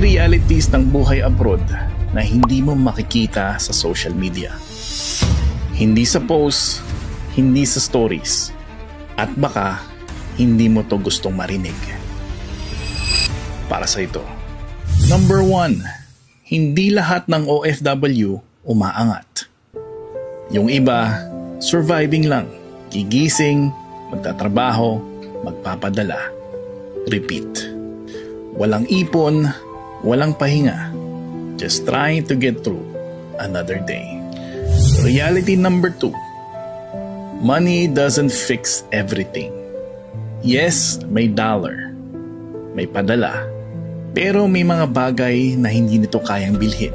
May realities ng buhay abroad na hindi mo makikita sa social media. Hindi sa posts, hindi sa stories, at baka hindi mo to gustong marinig. Para sa ito. Number 1, hindi lahat ng OFW umaangat. Yung iba, surviving lang, gigising, magtatrabaho, magpapadala. Repeat. Walang ipon, walang pahinga. Just trying to get through another day. Reality number 2. Money doesn't fix everything. Yes, may dollar. May padala. Pero may mga bagay na hindi nito kayang bilhin.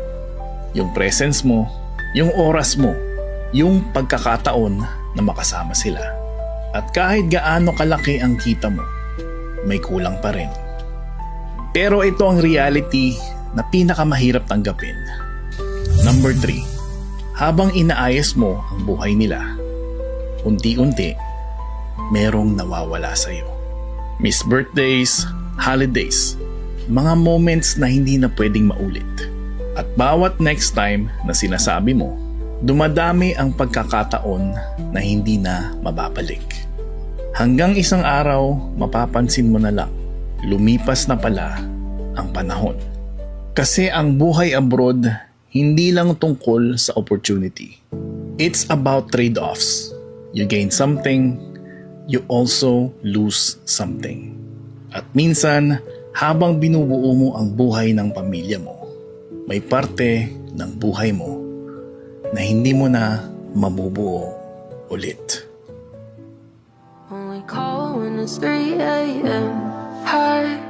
Yung presence mo, yung oras mo, yung pagkakataon na makasama sila. At kahit gaano kalaki ang kita mo, may kulang pa rin. Pero ito ang reality na pinakamahirap tanggapin. Number 3. Habang inaayos mo ang buhay nila, unti-unti, merong nawawala sa'yo. Missed birthdays, holidays, mga moments na hindi na pwedeng maulit. At bawat next time na sinasabi mo, dumadami ang pagkakataon na hindi na mababalik. Hanggang isang araw, mapapansin mo na lang, lumipas na pala ang panahon. Kasi ang buhay abroad, hindi lang tungkol sa opportunity. It's about trade-offs. You gain something, you also lose something. At minsan, habang binubuo mo ang buhay ng pamilya mo, may parte ng buhay mo na hindi mo na mabubuo ulit. Only call when it's 3 a.m. Heart